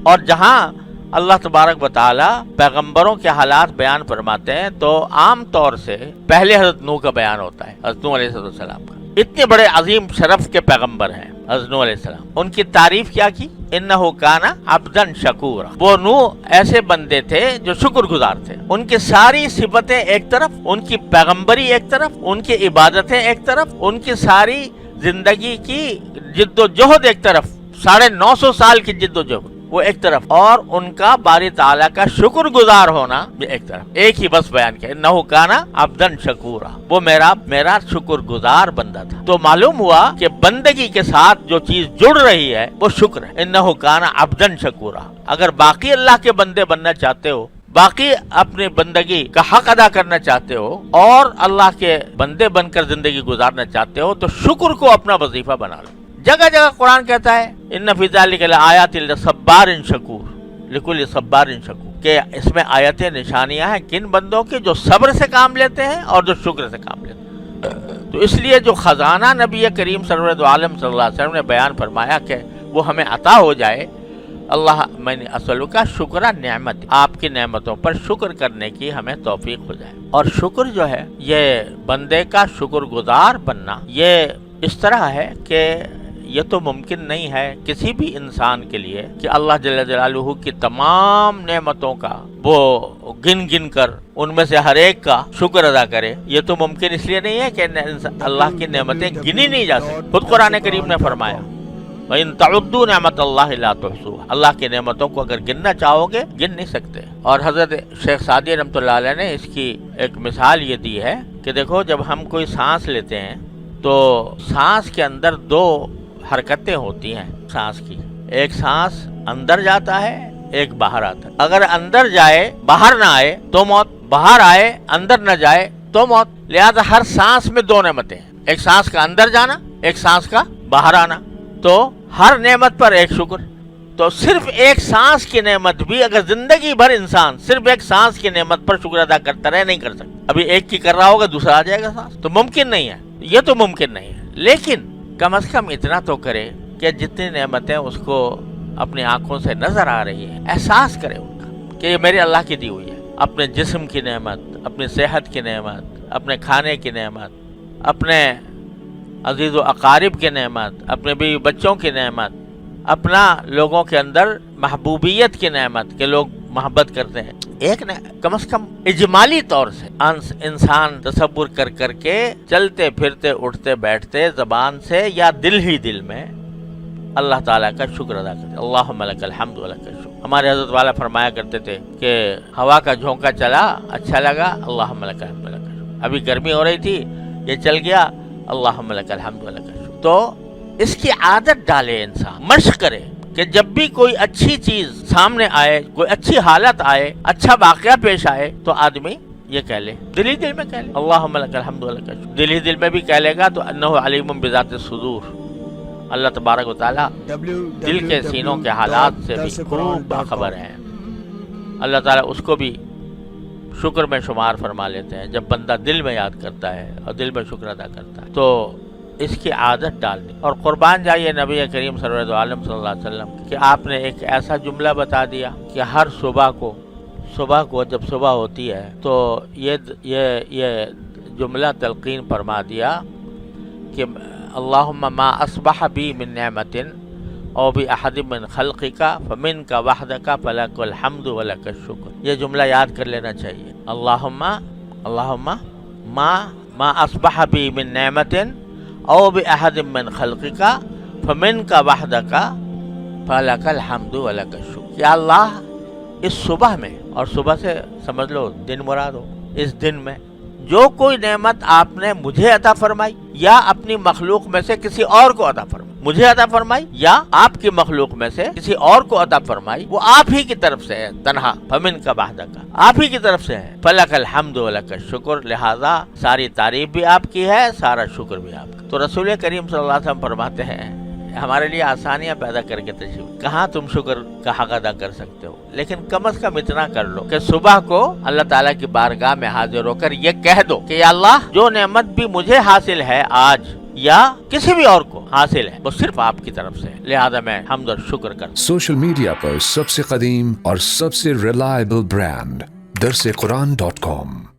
اور جہاں اللہ تبارک و تعالی پیغمبروں کے حالات بیان فرماتے ہیں تو عام طور سے پہلے حضرت نوح کا بیان ہوتا ہے، حضرت نوح علیہ السلام کا۔ اتنے بڑے عظیم شرف کے پیغمبر ہیں حضرت نوح علیہ السلام، ان کی تعریف کیا کی؟ انہ کان عبدا شکورا، وہ نوح ایسے بندے تھے جو شکر گزار تھے۔ ان کی ساری صفتیں ایک طرف، ان کی پیغمبری ایک طرف، ان کی عبادتیں ایک طرف، ان کی ساری زندگی کی جد و جہد ایک طرف، 950 سال کی جد و جہد وہ ایک طرف، اور ان کا باری تعالیٰ کا شکر گزار ہونا بھی ایک طرف، ایک ہی بس بیان کیا، انہ کان عبدا شکورا، وہ میرا شکر گزار بندہ تھا۔ تو معلوم ہوا کہ بندگی کے ساتھ جو چیز جڑ رہی ہے وہ شکر ہے، انہ کان عبدا شکورا۔ اگر باقی اللہ کے بندے بننا چاہتے ہو، باقی اپنی بندگی کا حق ادا کرنا چاہتے ہو اور اللہ کے بندے بن کر زندگی گزارنا چاہتے ہو تو شکر کو اپنا وظیفہ بنا لو۔ جگہ جگہ قرآن کہتا ہے ان فی ذلک لآیات لصبار شکور، لکل صبار شکور، کہ اس میں آیتیں نشانیاں ہیں کن بندوں کی جو صبر سے کام لیتے ہیں اور جو شکر سے کام لیتے ہیں۔ تو اس لیے جو خزانہ نبی کریم سرور عالم صلی اللہ علیہ وسلم نے بیان فرمایا کہ وہ ہمیں عطا ہو جائے، اللہ میں نے اصل کا شکر نعمت، آپ کی نعمتوں پر شکر کرنے کی ہمیں توفیق ہو جائے۔ اور شکر جو ہے یہ بندے کا شکر گزار بننا، یہ اس طرح ہے کہ یہ تو ممکن نہیں ہے کسی بھی انسان کے لیے کہ اللہ جل جلالہ کی تمام نعمتوں کا وہ گن گن کر ان میں سے ہر ایک کا شکر ادا کرے۔ یہ تو ممکن اس لیے نہیں ہے کہ اللہ کی نعمتیں گنی نہیں جا سکتی۔ خود قرآن کریم نے فرمایا وَإِن تَعُدُّوا نِعْمَتَ اللَّهِ لَا تُحْصُوهَا، اللہ کی نعمتوں کو اگر گننا چاہو گے گن نہیں سکتے۔ اور حضرت شیخ سعدی رحمۃ اللہ علیہ نے اس کی ایک مثال یہ دی ہے کہ دیکھو جب ہم کوئی سانس لیتے ہیں تو سانس کے اندر دو حرکتیں ہوتی ہیں سانس کی، ایک سانس اندر جاتا ہے، ایک باہر آتا ہے۔ اگر اندر جائے باہر نہ آئے تو موت، باہر آئے اندر نہ جائے تو موت۔ لہذا ہر سانس میں دو نعمتیں ہیں، ایک سانس کا اندر جانا، ایک سانس کا باہر آنا۔ تو ہر نعمت پر ایک شکر۔ تو صرف ایک سانس کی نعمت بھی اگر زندگی بھر انسان صرف ایک سانس کی نعمت پر شکر ادا کرتا رہے نہیں کر سکتا۔ ابھی ایک کی کر رہا ہوگا دوسرا آ جائے گا سانس، تو ممکن نہیں ہے، یہ تو ممکن نہیں ہے۔ لیکن کم از کم اتنا تو کرے کہ جتنی نعمتیں اس کو اپنی آنکھوں سے نظر آ رہی ہیں احساس کرے ان کا کہ یہ میرے اللہ کی دی ہوئی ہے۔ اپنے جسم کی نعمت، اپنی صحت کی نعمت، اپنے کھانے کی نعمت، اپنے عزیز و اقارب کی نعمت، اپنے بیوی بچوں کی نعمت، اپنا لوگوں کے اندر محبوبیت کی نعمت کہ لوگ محبت کرتے ہیں، ایک کم از کم اجمالی طور سے انسان تصور کر کے چلتے پھرتے اٹھتے بیٹھتے زبان سے یا دل ہی دل میں اللہ تعالیٰ کا شکر ادا کرتے۔ اللہم لک الحمد ولک الشکر۔ ہمارے حضرت والا فرمایا کرتے تھے کہ ہوا کا جھونکا چلا اچھا لگا، اللہم لک الحمد ولک الشکر۔ ابھی گرمی ہو رہی تھی، یہ چل گیا، اللہم لک الحمد ولک الشکر۔ تو اس کی عادت ڈالے انسان، مشق کرے کہ جب بھی کوئی اچھی چیز سامنے آئے، کوئی اچھی حالت آئے، اچھا واقعہ پیش آئے تو آدمی یہ کہہ لے، دل ہی دل میں کہہ لے اللہم لک الحمد ولک الشکر۔ دل ہی دل میں بھی کہہ لے گا تو انہ علیم بذات الصدور، اللہ تبارک و تعالیٰ دل کے سینوں کے حالات سے بھی خوب باخبر ہے۔ اللہ تعالیٰ اس کو بھی شکر میں شمار فرما لیتے ہیں جب بندہ دل میں یاد کرتا ہے اور دل میں شکر ادا کرتا ہے۔ تو اس کی عادت ڈالنی، اور قربان جائیے نبی کریم سرور عالم صلی اللہ علیہ وسلم کہ آپ نے ایک ایسا جملہ بتا دیا کہ ہر صبح کو جب صبح ہوتی ہے تو یہ جملہ تلقین فرما دیا کہ اللہم ما اصبح بی من نعمت او باحد من خلقک فمنک وحدک فلک الحمد ولک الشکر۔ یہ جملہ یاد کر لینا چاہیے، اللہم ما اصبح بی من نعمت او باحد من خلقک فمنک وحدک فلک الحمد ولک الشکر۔ یا اللہ اس صبح میں، اور صبح سے سمجھ لو دن مراد ہو، اس دن میں جو کوئی نعمت آپ نے مجھے عطا فرمائی یا اپنی مخلوق میں سے کسی اور کو عطا فرمائی، مجھے عطا فرمائی یا آپ کی مخلوق میں سے کسی اور کو عطا فرمائی، وہ آپ ہی کی طرف سے ہے تنہا، فمن کا بہدہ کا آپ ہی کی طرف سے ہے، فلک الحمد ولک الشکر، لہذا ساری تعریف بھی آپ کی ہے، سارا شکر بھی آپ کا۔ تو رسول کریم صلی اللہ علیہ وسلم فرماتے ہیں ہمارے لیے آسانیاں پیدا کر کے تشریف، کہاں تم شکر کا حق ادا کر سکتے ہو، لیکن کم از کم اتنا کر لو کہ صبح کو اللہ تعالیٰ کی بارگاہ میں حاضر ہو کر یہ کہہ دو کہ یا اللہ جو نعمت بھی مجھے حاصل ہے آج یا کسی بھی اور کو حاصل ہے وہ صرف آپ کی طرف سے، لہذا میں حمد اور شکر کرتا ہوں۔ سوشل میڈیا پر سب سے قدیم اور سب سے ریلائبل برانڈ درسقرآن.com